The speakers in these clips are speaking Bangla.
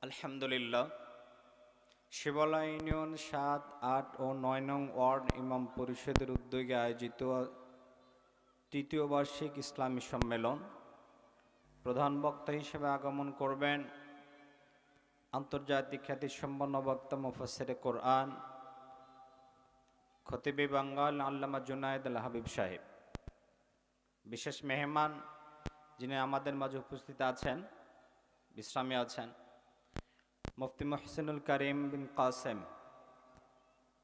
আলহামদুলিল্লাহ। শিবলা ইউনিয়ন ৭, ৮ ও ৯ নং ওয়ার্ড ইমাম পরিষদের উদ্যোগে আয়োজিত তৃতীয় বার্ষিক ইসলামী সম্মেলন প্রধান বক্তা হিসেবে আগমন করবেন আন্তর্জাতিক খ্যাতিসম্পন্ন বক্তা মুফাসসিরে কোরআন খতিবে বাঙ্গাল আল্লামা জুনায়েদ আল হাবিব সাহেব। বিশেষ মেহমান যিনি আমাদের মাঝে উপস্থিত আছেন, বিশ্রামে আছেন, মুফতি মুহসিনুল করিম বিন কাসেম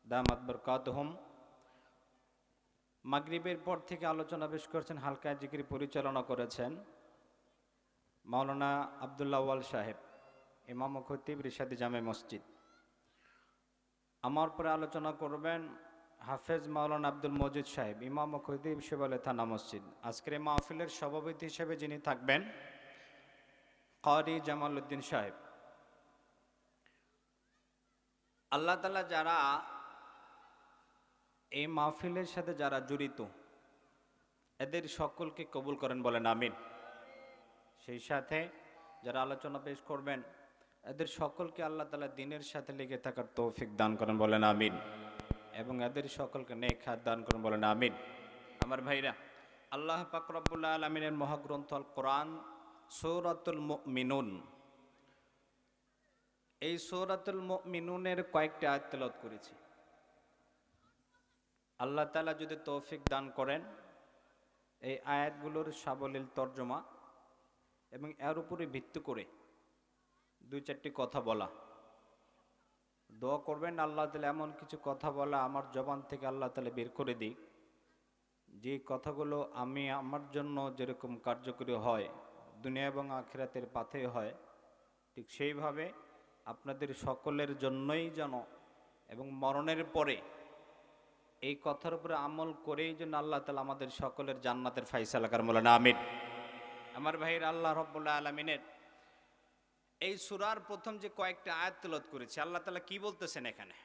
দামাত বরকাতুহুম। মাগরিবের পর থেকে আলোচনা পেশ করেছেন, হালকা জিকির পরিচালনা করেছেন মাওলানা আব্দুল্লাহ ওয়াল সাহেব, ইমাম ও খতিব রিশাদি জামে মসজিদ। আমার পরে আলোচনা করবেন হাফেজ মাওলানা আব্দুল মজিদ সাহেব, ইমাম ও খতিব শিবালে থানা মসজিদ। আজকের এই মাহফিলের সভাপতি হিসেবে যিনি থাকবেন কারি জামাল উদ্দিন সাহেব। আল্লাহ তাআলা যারা এই মাহফিলের সাথে যারা জড়িত এদের সকলকে কবুল করেন বলেন আমিন। সেই সাথে যারা আলোচনা পেশ করবেন এদের সকলকে আল্লাহ তাআলা দ্বীনের সাথে লেগে থাকার তৌফিক দান করেন বলেন আমিন, এবং এদের সকলকে নেক হায়াত দান করেন বলেন আমিন। আমার ভাইরা, আল্লাহ পাক রব্বুল আলামিনের মহাগ্রন্থ আল কোরআন সূরাতুল মুমিনুন, এই সূরাতুল মুমিনুনের কয়েকটি আয়াত তেলাওয়াত করেছি। আল্লাহ তাআলা যদি তৌফিক দান করেন এই আয়াতগুলোর সাবলীল তর্জমা এবং এর উপরে ভিত্তি করে দুই চারটি কথা বলা, দোয়া করবেন আল্লাহ তাআলা এমন কিছু কথা বলা আমার জবান থেকে আল্লাহ তাআলা বের করে দিই, যে কথাগুলো আমি আমার জন্য যেরকম কার্যকরী হয়, দুনিয়া এবং আখিরাতের পাথে হয়, ঠিক সেইভাবে আপনাদের সকলের জন্যই যেন এবং মরণের পরে এই কথার উপরে আমল করেই যেন আল্লাহ তাআলা আমাদের সকলের জান্নাতের ফায়সালা করেন বলেন আমিন। আমার ভাইয়ের, আল্লাহ রাব্বুল আলামিনের এই সূরার প্রথম যে কয়েকটা আয়াত তেলাওয়াত করেছি, আল্লাহ তাআলা কি বলতেছেন এখানে?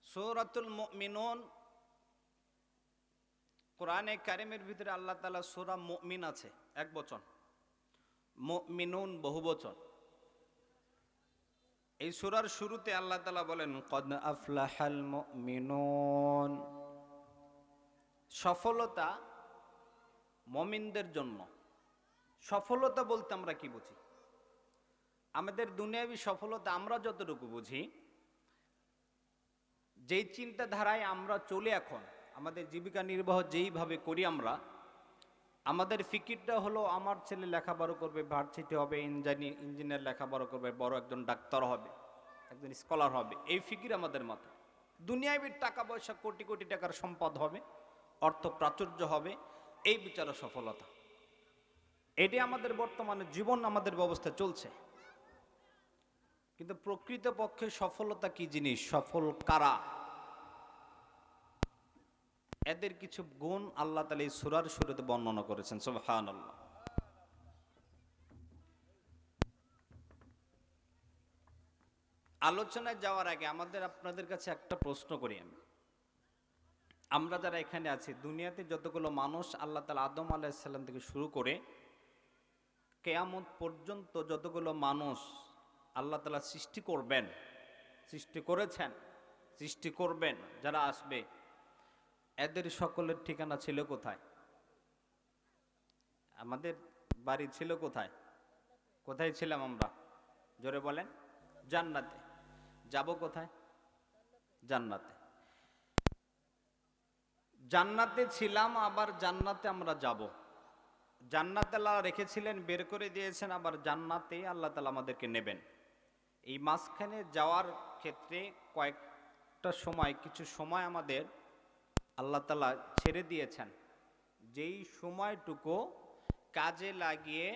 সূরাতুল মুমিনুন, কোরআনে কারিমের ভিতরে আল্লাহ তাআলা সূরা মুমিন আছে এক বচন, মুমিনুন বহু বচন। এই সূরার শুরুতে আল্লাহ তাআলা বলেন কদ আফলাহাল মুমিনুন, সফলতা মুমিনদের জন্য। সফলতা বলতে আমরা কি বুঝি? আমাদের দুনিয়াবী সফলতা আমরা যতটুকু বুঝি, যেই চিন্তাধারায় আমরা চলে, এখন আমাদের জীবিকা নির্বাহ যেইভাবে করি আমরা, আমাদের ফিকিরটা হলো আমার ছেলে লেখাপড়া করবে, ভার্সিটি হবে, ইঞ্জিনিয়ার লেখাপড়া করবে, বড় একজন ডাক্তার হবে, একজন স্কলার হবে, এই ফিকির আমাদের মাথায়। দুনিয়াবী টাকা পয়সা কোটি কোটি টাকার সম্পদ হবে, অর্থ প্রাচুর্য হবে, এই বিচারে সফলতা। এটি আমাদের বর্তমানে জীবন, আমাদের ব্যবস্থা চলছে। কিন্তু প্রকৃতপক্ষে সফলতা কি জিনিস, সফল কারা, এদের কিছু গুণ আল্লাহ তাআলা এই সূরার শুরুতে বর্ণনা করেছেন। সুবহানাল্লাহ। আলোচনায় যাওয়ার আগে আপনাদের কাছে একটা প্রশ্ন করি আমি। আমরা যারা এখানে আছি, দুনিয়াতে যতগুলো মানুষ আল্লাহ তাআলা আদম আলাইহিস সালাম থেকে শুরু করে কিয়ামত পর্যন্ত যতগুলো মানুষ আল্লাহ তাআলা সৃষ্টি করবেন, সৃষ্টি করেছেন, সৃষ্টি করবেন, যারা আসবে, এদের সকলের ঠিকানা ছিল কোথায়? আমাদের বাড়ি ছিল কোথায়? কোথায় ছিলাম আমরা? জোরে বলেন। জান্নাতে। যাব কোথায়? জান্নাতে। জান্নাতে ছিলাম, আবার জান্নাতে আমরা যাব। জান্নাতে আল্লাহ রেখেছিলেন, বের করে দিয়েছেন, আবার জান্নাতে আল্লাহ তাআলা আমাদেরকে নেবেন। এই মাঝখানে যাওয়ার ক্ষেত্রে কয়েকটা সময়, কিছু সময় আমাদের আল্লাহ তাআলা ছেড়ে দিয়েছেন, যেই সময়টুকু কাজে লাগিয়ে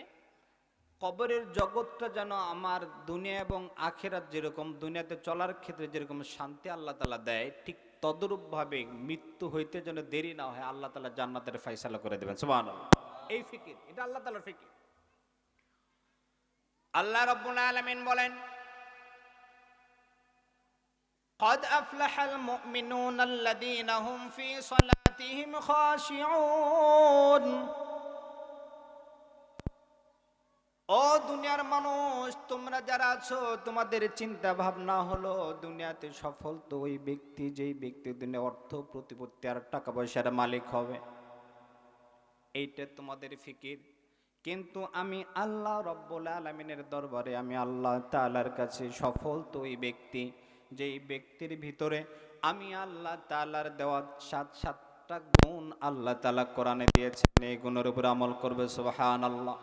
কবরের জগৎটা যেন আমার দুনিয়া এবং আখিরাত যেরকম দুনিয়াতে চলার ক্ষেত্রে যেরকম শান্তি আল্লাহ তাআলা দেয়, ঠিক তদ্রূপভাবে মৃত্যু হইতে যেন দেরি না হয়, আল্লাহ তাআলা জান্নাতের ফয়সালা করে দেবেন। সুবহানাল্লাহ। এই ফিকির, এটা আল্লাহ তাআলার ফিকির। আল্লাহ রাব্বুল আলামিন বলেন قد أفلح المؤمنون الذين هم في صلاتهم خاشعون, ও দুনিয়ার মানুষ, তোমরা যারা আছো তোমাদের চিন্তা ভাবনা হলো দুনিয়াতে সফল তো ওই ব্যক্তি যেই ব্যক্তি দুনিয়া অর্থ প্রতিপত্তি আর টাকা পয়সার মালিক হবে, এইটা তোমাদের ফিকির। কিন্তু আমি আল্লাহ রব্বুল আলামিনের দরবারে, আমি আল্লাহ তাআলার কাছে সফল তো ওই ব্যক্তি যেই ব্যক্তির ভিতরে আমি আল্লাহ তাআলার দেওয়া সাতটা গুণ আল্লাহ তাআলা কোরআনে দিয়েছেন, এই গুণের উপর আমল করবে সুবহানাল্লাহ।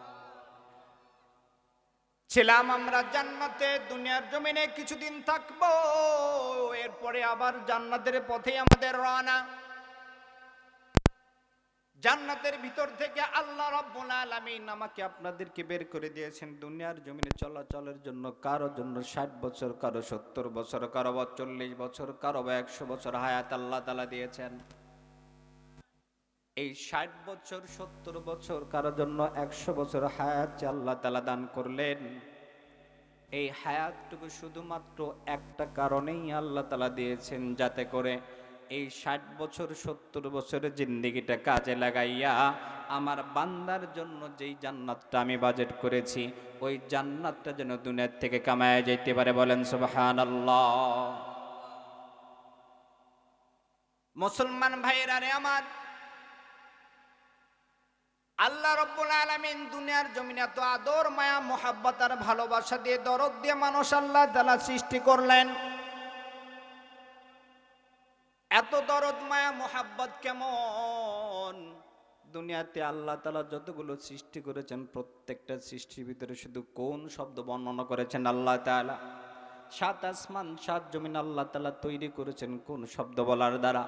ছিলাম আমরা জান্নাতে, দুনিয়ার জমিনে কিছুদিন থাকবো, এরপরে আবার জান্নাতের পথে আমাদের রওনা। জান্নাতের ভিতর থেকে আল্লাহ রাব্বুল আলামিন আমাকে আপনাদেরকে বের করে দিয়েছেন দুনিয়ার জমিনে চলাচলের জন্য। কারো জন্য 60 বছর, কারো 70 বছর, কারো 40 বছর, কারো 100 বছর হায়াত আল্লাহ তাআলা দিয়েছেন। এই 60 বছর 70 বছর কারো জন্য 100 বছর হায়াত যে আল্লাহ তাআলা দান করলেন, এই হায়াতটুকু শুধুমাত্র একটা কারণেই আল্লাহ তাআলা দিয়েছেন, যাতে করে এই 60 বছর 70 বছরের জিন্দেগিটা কাজে লাগাইয়া আমার বান্দার জন্য যেই জান্নাতটা আমি বাজেট করেছি, ওই জান্নাতটা যেন দুনিয়ার থেকে কামায়া যাইতে পারে। বলেন সুবহানাল্লাহ। মুসলমান ভাইয়েরা রে আমার, আল্লাহ রব্বুল আলামিন দুনিয়ার জমিনে এত আদর মায়া মোহাব্বত আর ভালোবাসা দিয়ে দরদ দিয়ে মানুষ আল্লাহ তাআলা সৃষ্টি করলেন। এত দরদ মায়া মোহাব্বত কেমন? দুনিয়াতে আল্লাহ তাআলা যতগুলো সৃষ্টি করেছেন প্রত্যেকটা সৃষ্টির ভিতরে শুধু কোন শব্দ বর্ণনা করেছেন আল্লাহ তাআলা? 7 আসমান 7 জমিন আল্লাহ তাআলা তৈরি করেছেন কোন শব্দ বলার দ্বারা?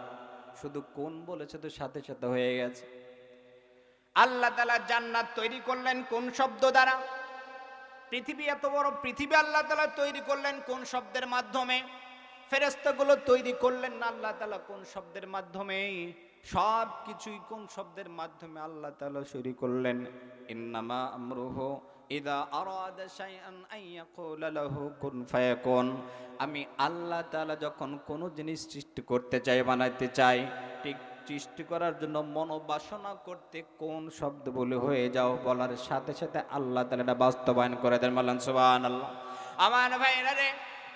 শুধু কোন বলেছে তো সাথে সাথে হয়ে গেছে। আল্লাহ তাআলা জান্নাত তৈরি করলেন কোন শব্দ দ্বারা? পৃথিবী, এত বড় পৃথিবী আল্লাহ তাআলা তৈরি করলেন কোন শব্দের মাধ্যমে? ফেরেশতাগুলো তৈরি করলেন না আল্লাহ তাআলা কোন শব্দের মাধ্যমে? সব কিছুই কোন শব্দের মাধ্যমে আল্লাহ তাআলা শুরু করলেন? ইন্নামা আমরুহু ইযা আরাদা শাইআন আন ইয়াকুলা লাহু কুন ফায়াকুন। আমি আল্লাহ তাআলা যখন কোনো জিনিস সৃষ্টি করতে চাই, বানাইতে চাই, ঠিক সৃষ্টি করার জন্য মনোবাসনা করতে কোন শব্দ বলে হয়ে যাও বলার সাথে সাথে আল্লাহ তাআলা এটা বাস্তবায়ন করে দেন। বলেন সুবহানাল্লাহ। আমার ভাইরা রে,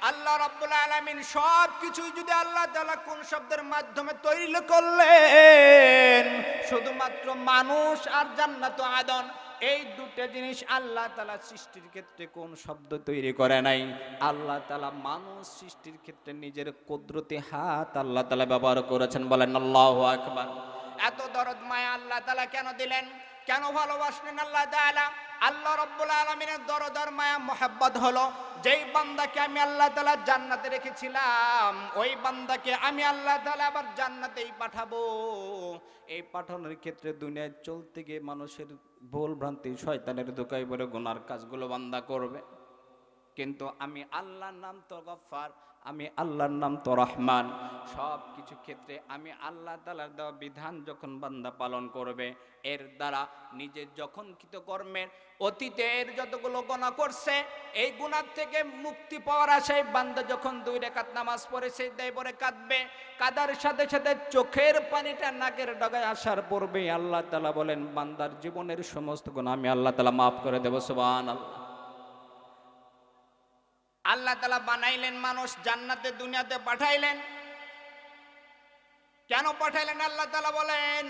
আল্লাহ রাব্বুল আলামিন সব কিছুই যদি আল্লাহ তাআলা কোন শব্দের মাধ্যমে তৈরি করলেন, শুধুমাত্র মানুষ আর জান্নাত ও আদন, এই দুটো জিনিস আল্লাহ তাআলা সৃষ্টির ক্ষেত্রে কোন শব্দ তৈরি করে নাই। আল্লাহ তাআলা মানুষ সৃষ্টির ক্ষেত্রে নিজের কুদরতি হাত আল্লাহ তাআলা ব্যবহার করেছেন। বলেন আল্লাহু আকবার। এত দরদ মায়া আল্লাহ তাআলা কেন দিলেন? কেন ভালোবাসলেন আল্লাহ তাআলা? আল্লাহ রাব্বুল আলামিনের দরদ আর মায়া মোহাব্বত হলো, যেই বান্দাকে আমি আল্লাহ তাআলা জান্নাতে রেখেছিলাম, ওই বান্দাকে আমি আল্লাহ তাআলা আবার জান্নাতেই পাঠাবো। এই পাঠানোর ক্ষেত্রে দুনিয়ায় চলতে গিয়ে মানুষের ভুল ভ্রান্তি, শয়তানের ধোঁকায় পড়ে গুনার কাজগুলো বান্দা করবে। কিন্তু আমি আল্লাহর নাম তো গফফার, আমি আল্লাহর নাম তো রহমান। সব কিছু ক্ষেত্রে আমি আল্লাহ তাআলার দেওয়া বিধান যখন বান্দা পালন করবে, এর দ্বারা নিজের যখন কৃতকর্মের অতীতের যতগুলো গুনাহ করছে, এই গুনাহ থেকে মুক্তি পাওয়ার আশায় বান্দা যখন 2 রাকাত নামাজ পড়ে সিজদায় পড়ে কাঁদবে, কাদার সাথে সাথে চোখের পানিটা নাকের ডগায় আসার পূর্বে আল্লাহ তাআলা বলেন, বান্দার জীবনের সমস্ত গুনাহ আমি আল্লাহ তাআলা মাফ করে দেব। সুবহানাল্লাহ। আল্লাহ তাআলা বানাইলেন মানুষ, জান্নাতে দুনিয়াতে পাঠাইলেন। কেন পাঠাইলেন আল্লাহ তাআলা বলেন?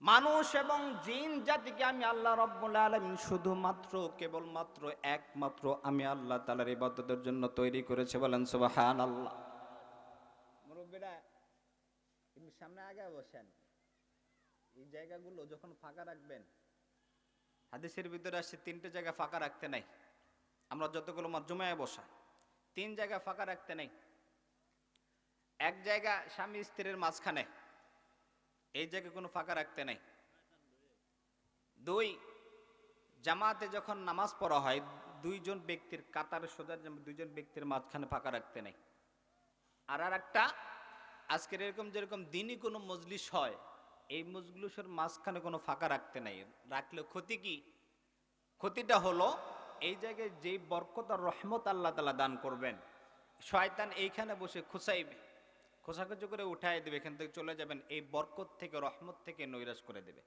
মানুষ এবং জিন জাতিকে আমি আল্লাহ রাব্বুল আলামিন শুধুমাত্র কেবলমাত্র একমাত্র আমি আল্লাহ তাআলার ইবাদতের জন্য তৈরি করেছে। বলেন সুবহানাল্লাহ। মুরব্বিরা একটু সামনে আগে বসেন, এই জায়গাগুলো যখন ফাঁকা রাখবেন। হাদিসের ভিতরে আসছে 3টে জায়গা ফাঁকা রাখতে নাই। আমরা যতগুলো জুমায় বসা 3 জায়গা ফাঁকা রাখতে নাই। এক জায়গা স্বামী স্ত্রীর মাঝখানে, এই জায়গায় কোনো ফাঁকা রাখতে নাই। 2, জামাতে যখন নামাজ পড়া হয় 2 জন ব্যক্তির কাতার সোজা 2 জন ব্যক্তির মাঝখানে ফাঁকা রাখতে নাই। আর একটা, আজকের এরকম যেরকম দিনই কোনো মজলিস হয়, এই মজলিসের মাঝখানে কোনো ফাঁকা রাখতে নাই। রাখলে ক্ষতি কি? ক্ষতিটা হলো এই জায়গায় যেই বরকত আর রহমত আল্লাহ তাআলা দান করবেন, শয়তান এইখানে বসে খুঁচাইবে, খোঁচাখুচি করে উঠায় দেবে, এখান থেকে চলে যাবেন, এই বরকত থেকে রহমত থেকে নৈরাশ করে দেবে।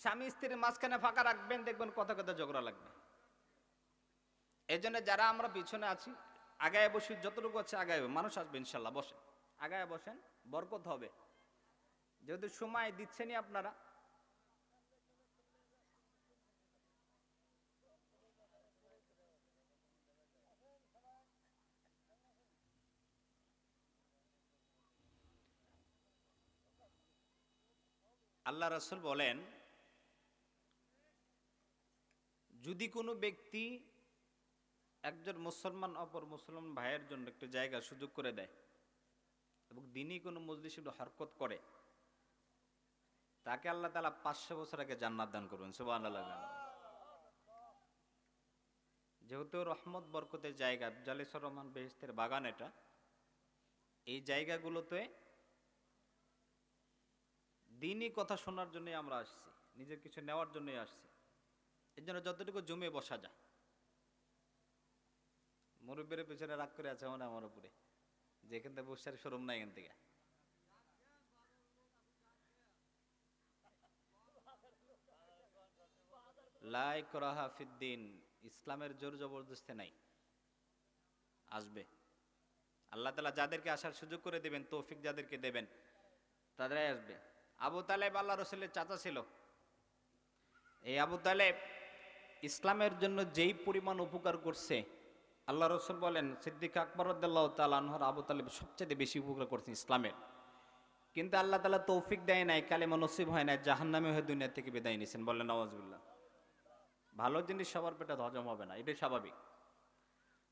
স্বামী স্ত্রীর মাঝখানে ফাঁকা রাখবেন, দেখবেন কথা কথা ঝগড়া লাগবে। এই জন্য যারা আমরা পিছনে আছি, আগায় বসি, যতটুকু আছে আগায়, মানুষ আসবে ইনশাল্লাহ, বসেন, আগায় বসেন, বরকত হবে। যেহেতু সময় দিচ্ছেনই আপনারা, আল্লাহ রাসূল বলেন, যদি কোনো ব্যক্তি একজন মুসলমান অপর মুসলমান ভাইয়ের জন্য একটু জায়গা সুযোগ করে দেয় এবং দিনই কোনো মজলিসে একটু হরকত করে, তাকে আল্লাহ তাআলা 500 বছর আগে জান্নাত দান করবেন। সুবহানাল্লাহ। যেহেতু রহমত বরকতের জায়গা, জালিসুর রহমান বেহেশতের বাগান, এটা এই জায়গাগুলোতে দিনই কথা শোনার জন্যই আমরা আসছি, নিজের কিছু নেওয়ার জন্যই আসছি। এর জন্য যতটুকু জমে বসা যায়। মুরব্বীর পিছনে রাগ করে আছে মানে আমার উপরে, যে এখান থেকে বসার শরম নাই এখান থেকে। লা ইকরাহা ফিদ্দিন, ইসলামের জোর জবরদস্তি নাই। আসবে আল্লাহ তাআলা যাদেরকে আসার সুযোগ করে দিবেন, তৌফিক যাদেরকে দেবেন, তারাই আসবে। আবু তালেব আল্লাহ রাসূলের চাচা ছিল। এই আবু তালেব ইসলামের জন্য যেই পরিমাণ উপকার করছে, আল্লাহ রাসূল বলেন সিদ্দিক আকবর রাদিয়াল্লাহু তাআলা আনহুর আবু তালেব সবচেয়ে বেশি উপকার করছেন ইসলামের। কিন্তু আল্লাহ তাআলা তৌফিক দেয় নাই, কালেমা নসিব হয় নাই, জাহান্নামে হয়ে দুনিয়া থেকে বিদায় নিয়েছেন। বলেন নাউজুবিল্লাহ। ভালো জিনিস সবার পেটে হজম হবে না, এটাই স্বাভাবিক।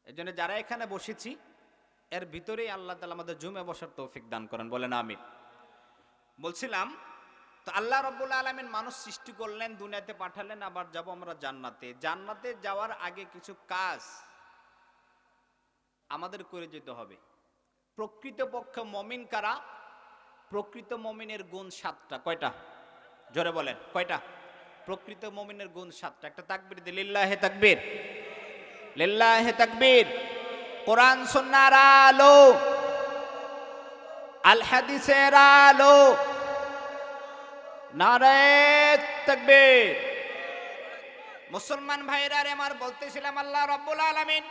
এই জন্য যারা এখানে বসেছি, এর ভিতরেই আল্লাহ তাআলা আমাদের জুমে বসার তৌফিক দান করেন। বলেন আমিন। বলছিলাম তো, আল্লাহ রাব্বুল আলামিন মানুষ সৃষ্টি করলেন, দুনিয়াতে পাঠালেন, আবার যাব আমরা জান্নাতে। জান্নাতে যাওয়ার আগে কিছু কাজ আমাদের করে যেতে হবে। প্রকৃতপক্ষে মুমিন কারা? প্রকৃত মুমিনের গুণ 7টা। কয়টা? জোরে বলেন, কয়টা? প্রকৃত মুমিনের গুণ 7টা। একটা তাকবীর দিন, লিল্লাহি তাকবীর, লিল্লাহি তাকবীর। কোরআন সুন্নাহর আলো, আল হাদিসের আলো, নারায়ে তাকবীর। মুসলমান ভাইরা রে আমার, বলতেছিলাম আল্লাহ রাব্বুল আলামিন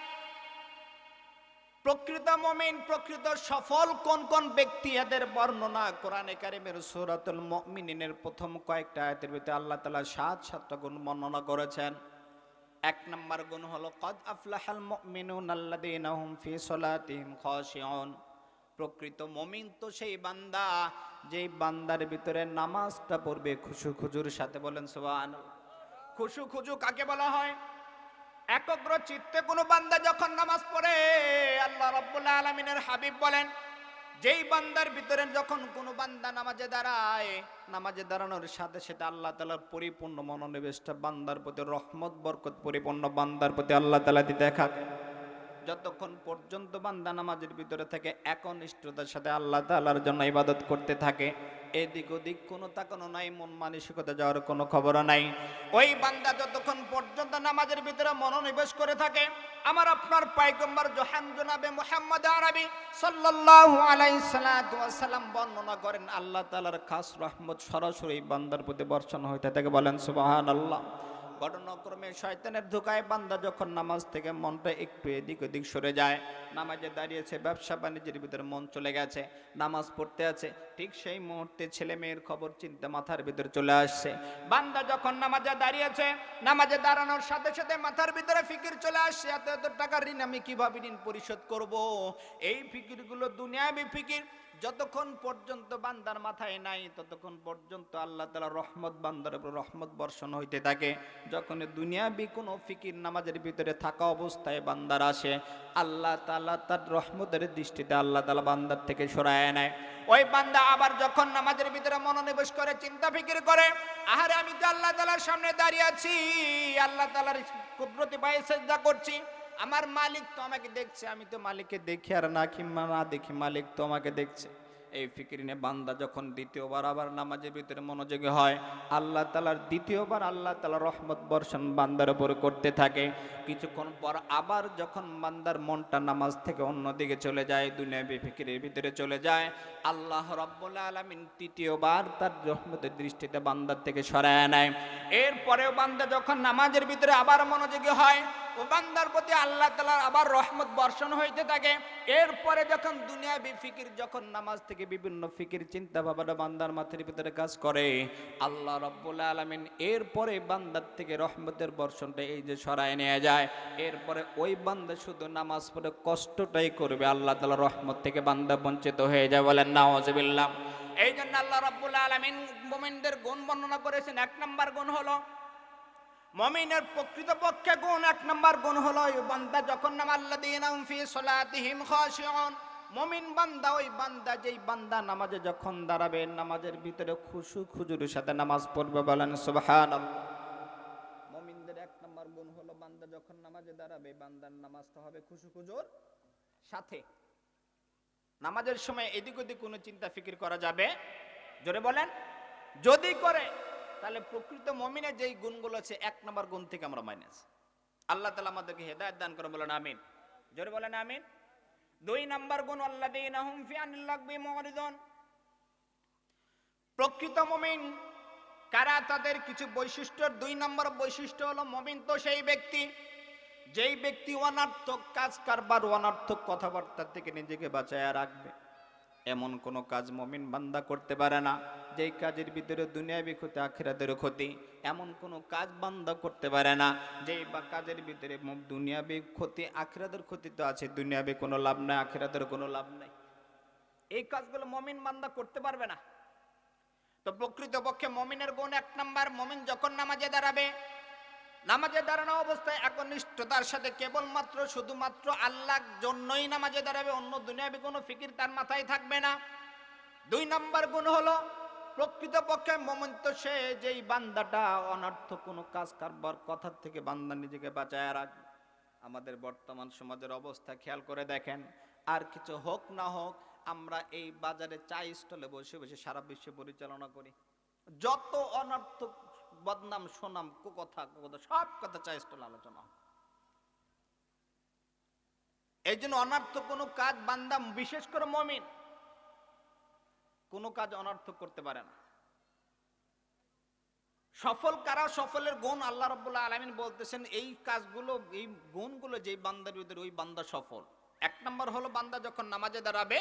প্রকৃত মুমিন, প্রকৃত সফল কোন কোন ব্যক্তি, এদের বর্ণনা কোরআনে কারিমের সূরাতুল মুমিনিনের প্রথম কয়েকটা আয়াতের ভিতরে আল্লাহ তাআলা 7টা গুণ বর্ণনা করেছেন। 1 নম্বর গুণ হলো কদ আফলাহাল মুমিনুন আল্লাযীনা হুম ফি সলাতিহিম খাশিউন। প্রকৃত মুমিন তো সেই বান্দা, যেই বান্দার ভিতরে নামাজটা পড়বে খুশু খুজুর সাথে। বলেন সুবহানাল্লাহ। খুশু খুজু কাকে বলা হয়? একগ্র চিত্তে কোনো বান্দা যখন নামাজ পড়ে, আল্লাহ রাব্বুল আলামিনের হাবিব বলেন, যেই বান্দার ভিতরে যখন কোনো বান্দা নামাজে দাঁড়ায়, নামাজে দাঁড়ানোর সাথে সাথে আল্লাহ তাআলার পরিপূর্ণ মনোনিবেশটা বান্দার প্রতি, রহমত বরকত পরিপূর্ণ বান্দার প্রতি আল্লাহ তাআলা দিতে থাকে। যতক্ষণ পর্যন্ত বান্দা নামাজের ভিতরে থেকে একনিষ্ঠতার সাথে আল্লাহ তাআলার জন্য ইবাদত করতে থাকে, এদিক ওদিক কোনো তাকানো নাই, মন মানসিকতা যাওয়ার কোনো খবর নাই। ওই বান্দা যতক্ষণ পর্যন্ত নামাজের ভিতরে মনোনিবেশ করে থাকে, আমার আপনার পয়গম্বর জহান জনাবে মুহাম্মদ আরবি সাল্লাল্লাহু আলাইহি সাল্লাম বর্ণনা করেন, আল্লাহ তাআলার খাস রহমত সরাসরি বান্দার প্রতি বর্ষণ হইতে থাকে। বলেন সুবহানাল্লাহ। ঘটনাক্রমে শয়তানের ধোঁকায় বান্দা যখন নামাজ থেকে মনটা একটু এদিক ওদিক সরে যায়, নামাজে দাঁড়িয়েছে, ব্যবসা বাণিজ্যের ভিতরে মন চলে গেছে, নামাজ পড়তে আছে, ঠিক সেই মুহূর্তে ছেলে মেয়ের খবর চিন্তা মাথার ভিতরে চলে আসছে। বান্দা যখন নামাজে দাঁড়িয়েছে, নামাজে দাঁড়ানোর সাথে সাথে মাথার ভিতরে ফিকির চলে আসছে, এত এত টাকার ঋণ আমি কিভাবে ঋণ পরিশোধ করব। এই ফিকিরগুলো দুনিয়াবি ফিকির। যতক্ষণ পর্যন্ত বান্দার মাথায় নাই, ততক্ষণ পর্যন্ত আল্লাহ তাআলা রহমত বান্দার উপর রহমত বর্ষণ হইতে থাকে। যখন দুনিয়াবি কোনো ফিকির নামাজের ভিতরে থাকা অবস্থায় বান্দার আসে, আল্লাহ তাআলা তার রহমতের দৃষ্টিতে আল্লাহ তাআলা বান্দার থেকে সরায় নেয়। ওই বান্দা আবার যখন নামাজের ভিতরে মনোনিবেশ করে, চিন্তা ফিকির করে, আহারে আমি তো আল্লাহ তাআলার সামনে দাঁড়িয়ে আছি, আল্লাহ তাআলার কুদরতি পায়ে সিজদা করছি, আমার মালিক তো আমাকে দেখছে, আমি তো মালিককে দেখি আর না দেখি মালিক তো আমাকে দেখছে। এই ফিকির নিয়ে বান্দা যখন দ্বিতীয়বার আবার নামাজের ভিতরে মনোযোগী হয়, আল্লাহ তাআলার দ্বিতীয়বার আল্লাহ তাআলা রহমত বর্ষণ বান্দার উপর করতে থাকে। কিছুক্ষণ পর আবার যখন বান্দার মনটা নামাজ থেকে অন্যদিকে চলে যায়, দুনিয়াবি ফিকিরের ভিতরে চলে যায়, আল্লাহ রাব্বুল আলামিন তৃতীয়বার তার রহমতের দৃষ্টিতে বান্দার থেকে সরায় নেয়। এরপরেও বান্দা যখন নামাজের ভিতরে আবার মনোযোগী হয়, ও বান্দার প্রতি আল্লাহ তাআলার আবার রহমত বর্ষণ হইতে থাকে। এরপরে যখন দুনিয়াবি ফিকির, যখন নামাজ থেকে বিভিন্ন ফিকির চিন্তা ভাবনা বান্দার মাথার ভিতরে কাজ করে, আল্লাহ রাব্বুল আলামিন এরপরে বান্দার থেকে রহমতের বর্ষণটা এই যে সরায় নিয়ে যায়। এরপরে ওই বান্দা শুধু নামাজ পড়ে কষ্টটাই করবে, আল্লাহ তাআলার রহমত থেকে বান্দা বঞ্চিত হয়ে যায়। বলেন নাউজুবিল্লাহ। এই জন্য আল্লাহ রাব্বুল আলামিন মুমিনদের গুণ বর্ণনা করেছেন। এক নম্বর গুণ হলো মুমিনের প্রকৃতপক্ষে গুণ, এক নম্বর গুণ হলো ওই বান্দা যখন আল্লাযীনা হুম ফি সলাতিহিম খাশিউন, মুমিন বান্দা ওই বান্দা যেই বান্দা নামাজে যখন দাঁড়াবে, নামাজের ভিতরে খুশু খুজুরের সাথে নামাজ পড়বে। বলেন সুবহানাল্লাহ। মুমিনদের এক নম্বর গুণ হলো বান্দা যখন নামাজে দাঁড়াবে, বান্দার নামাজটা হবে খুশু খুজুর সাথে। নামাজের সময় এদিক ওদিক কোনো চিন্তা ফিকির করা যাবে? জোরে বলেন। যদি করে তাহলে প্রকৃত মুমিনের যেই গুণগুলো আছে এক নম্বর গুণ থেকে আমরা মাইনাস। আল্লাহ তাআলা আমাদেরকে হেদায়েত দান করে, বলেন আমিন। জোরে বলেন আমিন। দুই নম্বর গুণ আল্লাযীনা হুম ফি আনিল লাগবি মুরিদুন। প্রকৃত মুমিন কারা? তাদের কিছু বৈশিষ্ট্যের দুই নম্বর বৈশিষ্ট্য হলো মুমিন তো সেই ব্যক্তি যেই ব্যক্তি অনর্থক কাজ কারবার, অনর্থক কথাবার্তা থেকে নিজেকে বাঁচায়া রাখবে। এমন কোন কাজ মুমিন বান্দা করতে পারে না যেই কাজের ভিতরে দুনিয়াবি ক্ষতি আখিরাতের ক্ষতি। এমন কোন কাজ বান্দা করতে পারে না যেই বা কাজের ভিতরে দুনিয়াবি ক্ষতি আখিরাতের ক্ষতি তো আছে, দুনিয়াবি কোনো লাভ নাই, আখিরাতের কোনো লাভ নাই। এই কাজগুলো মুমিন বান্দা করতে পারবে না। তো প্রকৃতপক্ষে মুমিনের গুণ এক নাম্বার, মুমিন যখন নামাজে দাঁড়াবে, নামাজে দাঁড়ানো অবস্থায় একনিষ্ঠতার সাথে কেবলমাত্র শুধুমাত্র আল্লাহর জন্যই নামাজে দাঁড়াবে, অন্য দুনিয়াবি কোনো ফিকির তার মাথায় থাকবে না। দুই নাম্বার গুণ হলো প্রকৃতপক্ষে মুমিন তো সে যেই বান্দাটা অনর্থক কোনো কাজ কারবার কথার থেকে বান্দা নিজেকে বাঁচায় রাখবে। আমাদের বর্তমান সমাজের অবস্থা খেয়াল করে দেখেন, আর কিছু হোক না হোক আমরা এই বাজারে চা স্টলে বসে বসে সারা বিশ্ব পরিচালনা করি। যত অনর্থক বদনাম সুনাম কুকথা সব কথা চা স্টলে আলোচনা। এই জন্য অনর্থক কোনো কাজ বান্দা, বিশেষ করে মুমিন, কোনো কাজ অনর্থক করতে পারে না। সফল কারা? সফলের গুণ আল্লাহ রাব্বুল আলামিন বলতেছেন এই কাজগুলো, এই গুণগুলো যেই বান্দার ভিতরে, ওই বান্দা সফল। এক নম্বর হলো বান্দা যখন নামাজে দাঁড়াবে,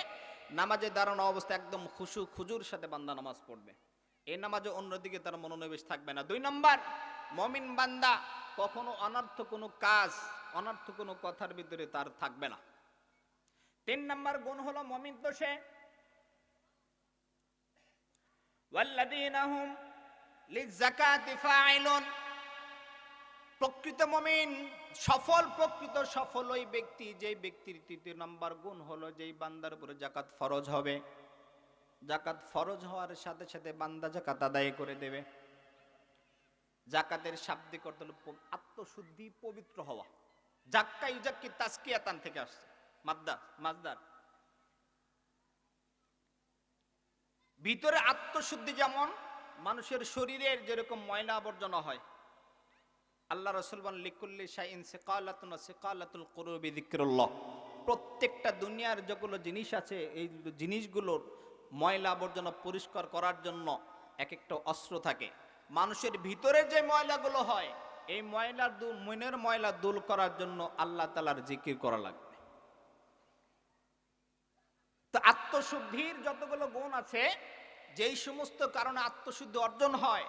নামাজে দাঁড়ানো অবস্থা একদম খুশু খুজুর সাথে বান্দা নামাজ পড়বে। এই নামাজে অন্যদিকে তার মনোনিবেশ থাকবে না। দুই নম্বর, মুমিন বান্দা কখনো অনর্থক কোনো কাজ, অনর্থক কোনো কথার ভিতরে তার থাকবে না। তিন নম্বর গুণ হলো মুমিন তো সে ওয়াল্লাযীনা হুম লিযাকাতি ফাইলুন। প্রকৃত মুমিন সফল, প্রকৃত সফল ওই ব্যক্তি যেই ব্যক্তির তৃতীয় নম্বর গুণ হলো যেই বান্দার উপরে যাকাত ফরজ হবে, যাকাত ফরজ হওয়ার সাথে সাথে বান্দা যাকাত আদায় করে দেবে। যাকাতের শাব্দিক অর্থ হলো আত্মশুদ্ধি, পবিত্র হওয়া। যাক্কা ইউজাক্কি তাজকিয়াতান থেকে আসছে মাজদার। ভিতরে আত্মশুদ্ধি, যেমন মানুষের শরীরের যেরকম ময়লা আবর্জনা হয়, আল্লাহ রাসূল বলেন লিকুল্লি শাইইন সিকালাতুন ওয়া সিকালাতুল কুলুবি যিকরুল্লাহ। প্রত্যেকটা দুনিয়ার যেগুলো জিনিস আছে, এই জিনিসগুলোর ময়লা আবর্জনা পরিষ্কার করার জন্য এক একটা অস্ত্র থাকে। মানুষের ভিতরে যে ময়লাগুলো হয়, এই মনের ময়লা দূর করার জন্য আল্লাহ তাআলার জিকির করা লাগবে। তো আত্মশুদ্ধির যতগুলো গুণ আছে, যেই সমস্ত কারণে আত্মশুদ্ধি অর্জন হয়,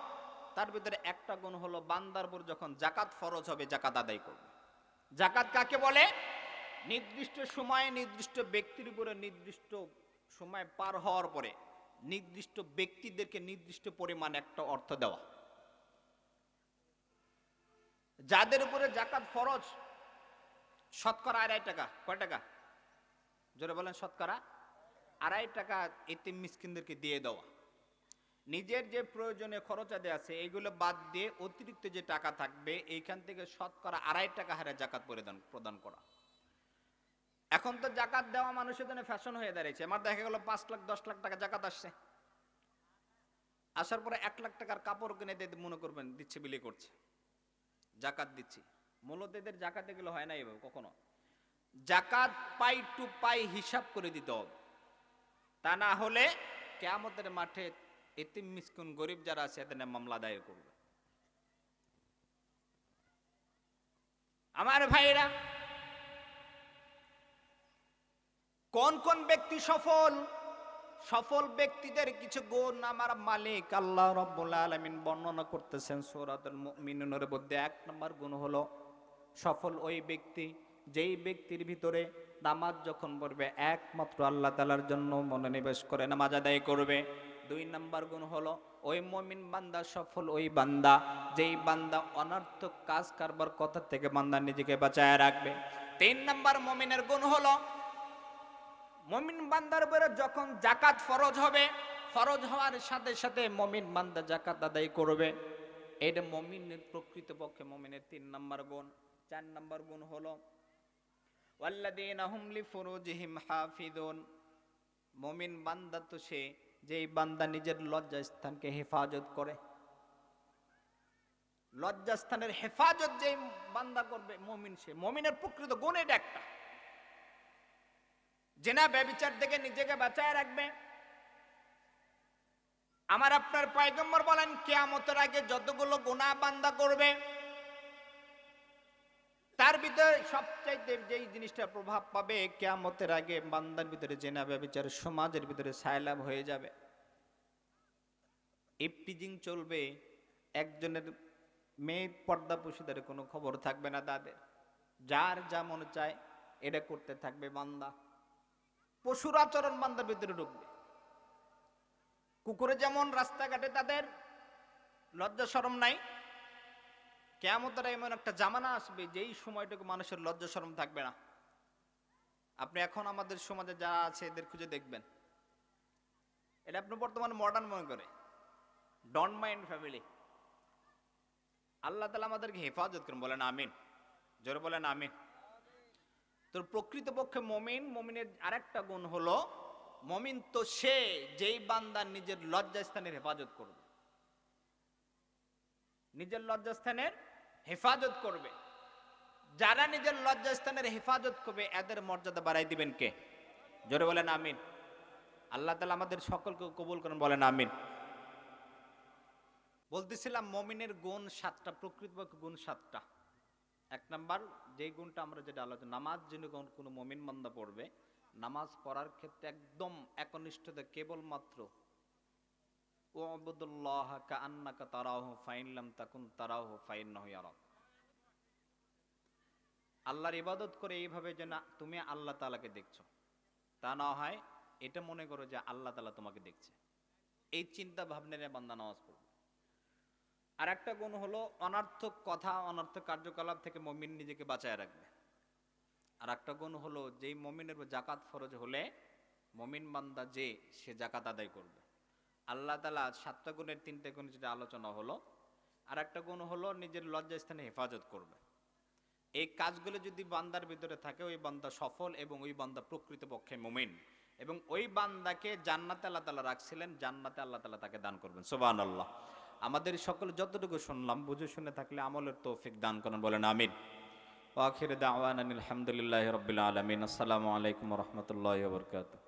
তার ভিতরে একটা গুণ হলো বান্দার উপর যখন যাকাত ফরজ হবে যাকাত আদায় করবে। যাকাত কাকে বলে? নির্দিষ্ট সময়ে নির্দিষ্ট ব্যক্তির উপরে নির্দিষ্ট সময় পার হওয়ার পরে নির্দিষ্ট ব্যক্তিদেরকে নির্দিষ্ট পরিমাণ একটা অর্থ দেওয়া। যাদের উপরে যাকাত ফরজ, শতকরা 2.5 টাকা। কয় টাকা? জোরে বলেন। শতকরা 2.5 টাকা এতিম মিসকিনদেরকে দিয়ে দেওয়া। নিজের যে প্রয়োজনীয় খরচাদি আছে এইগুলো বাদ দিয়ে অতিরিক্ত যে টাকা থাকবে এইখান থেকে শতকরা 2.5 টাকা হারে যাকাত প্রদান করা। এখন তো জাকাত দেওয়া মানুষের জন্য ফ্যাশন হয়ে দাঁড়িয়েছে। আমার দেখা গেল 5 লাখ 10 লাখ টাকা জাকাত আসছে, আসার পরে 1 লাখ টাকার কাপড় কিনে দিয়ে মনে করবেন দিচ্ছে, বিলি করছে, জাকাত দিচ্ছি। মূলত এদের জাকাতে গেলে হয় না এভাবে কখনো। জাকাত পাই টু পাই হিসাব করে দিতে হবে, তা না হলে কিয়ামতের মাঠে এতিম মিসকিন গরিব যারা আছে এদের নামে মামলা দায়ের করবে। আমার ভাইরা, কোন কোন ব্যক্তি সফল? সফল ব্যক্তিদের কিছু গুণ আমার মালিক আল্লাহ রাব্বুল আলামিন বর্ণনা করতেছেন সূরাতুল মুমিনুনের মধ্যে। 1 নম্বর গুণ হলো সফল ওই ব্যক্তি যেই ব্যক্তির ভিতরে নামাজ যখন পড়বে একমাত্র আল্লাহ তাআলার জন্য মনোনিবেশ করে নামাজ আদায় করবে। 2 নম্বর গুণ হলো ওই মুমিন বান্দা সফল ওই বান্দা যেই বান্দা অনর্থক কাজ কারবার কথা থেকে বান্দা নিজেকে বাঁচায় রাখবে। 3 নম্বর মুমিনের গুণ হলো মুমিন বান্দার উপরে যখন জাকাত ফরজ হবে, ফরজ হওয়ার সাথে সাথে মুমিন বান্দা জাকাত আদায় করবে। এটা মুমিনের প্রকৃতপক্ষে মুমিনের 3 নম্বর গুণ। 4 নম্বর গুণ হলো ওয়াল্লাযীনা হুম লিফুরুজিহিম হাফিজুন। মুমিন বান্দা তো সে যেই বান্দা নিজের লজ্জাস্থানকে হেফাজত করে। লজ্জাস্থানের হেফাজত যেই বান্দা করবে মুমিন, সে মুমিনের প্রকৃত গুণ এটা একটা। জিনা ব্যভিচার থেকে নিজেকে বাঁচায় রাখবে। আমার আপনার পয়গম্বর বলেন কিয়ামতের আগে যতগুলো গুনাহ বান্দা করবে তার ভিতরে সবচাইতে যেই জিনিসটা প্রভাব পাবে কিয়ামতের আগে বান্দার ভিতরে জিনা ব্যভিচার সমাজের ভিতরে ছায়ালাভ হয়ে যাবে। ইফটিজিং চলবে, একজনের মেয়ে পর্দাপুরুষদের কোনো খবর থাকবে না, তাদের যার যা মনে চায় এটা করতে থাকবে বান্দা। পশুর আচরণ বান্দার ভিতরে ঢুকবে। কুকুরে যেমন রাস্তাঘাটে তাদের লজ্জা শরম নাই, কিয়ামতের এমন একটা জামানা আসবে যেই সময়টুকু মানুষের লজ্জা শরম থাকবে না। আপনি এখন আমাদের সমাজে যারা আছে এদের খুঁজে দেখবেন, এটা আপনি বর্তমানে মডার্ন মনে করে ডন্ট মাইন্ড ফ্যামিলি। আল্লাহ তাআলা আমাদেরকে হেফাজত করেন, বলেন আমিন, জোরে বলেন আমিন। তো প্রকৃতপক্ষে মুমিনের আরেকটা গুণ হলো মুমিন তো সে যেই বান্দা নিজের লজ্জাস্থানের হেফাজত করবে, নিজের লজ্জাস্থানের হেফাজত করবে। যারা নিজের লজ্জাস্থানের হেফাজত করবে এদের মর্যাদা বাড়াই দিবেন কে? জোরে বলেন আমিন। আল্লাহ তাআলা আমাদের সকলকে কবুল করেন, বলেন আমিন। বলতেছিলাম মুমিনের গুণ 7টা, প্রকৃতপক্ষে গুণ 7টা। 1 নাম্বার যে গুণটা আমরা যেটা আলোচনা, নামাজ যিনি কোনো মুমিন বান্দা পড়বে, নামাজ পড়ার ক্ষেত্রে একদম একনিষ্ঠতা, কেবলমাত্র ওয়াবুদুল্লাহ কাআন্নাকা তারাহু ফাইন লাম তাকুন তারাহু ফাইন্নাহু ইয়ারাক। আল্লাহর ইবাদত করে এইভাবে যে না তুমি আল্লাহ তাআলাকে দেখছো, তা না হয় এটা মনে করো যে আল্লাহ তাআলা তোমাকে দেখছে। এই চিন্তা ভাবনা নিয়ে বান্দা নামাজ পড়বে। আর একটা গুণ হলো অনর্থক কথা, অনর্থক কার্যকলাপ থেকে মুমিন নিজেকে বাঁচায় রাখবে। আর একটা গুণ হলো যেই মুমিনের জাকাত ফরজ হলে মুমিন বান্দা যে সে জাকাত আদায় করবে। আল্লাহ তাআলা 7টা গুণের 3টে গুণ যেটা আলোচনা হলো। আর একটা গুণ হলো নিজের লজ্জাস্থানে হেফাজত করবে। এই কাজগুলো যদি বান্দার ভিতরে থাকে ওই বান্দা সফল এবং ওই বান্দা প্রকৃতপক্ষে মুমিন, এবং ওই বান্দাকে জান্নাতে আল্লাহ তাআলা রাখছিলেন, জান্নাতে আল্লাহ তাআলা তাকে দান করবেন। সুবহানাল্লাহ। আমাদের সকল যতটুকু শুনলাম বুঝে শুনে থাকলে আমলের তৌফিক দান করেন, বলেন আমিন। ওয়া আখিরু দাওয়ানা আলহামদুলিল্লাহি রাব্বিল আলামিন। আসসালামু আলাইকুম ওয়া রাহমাতুল্লাহি ওয়া বারাকাতুহু।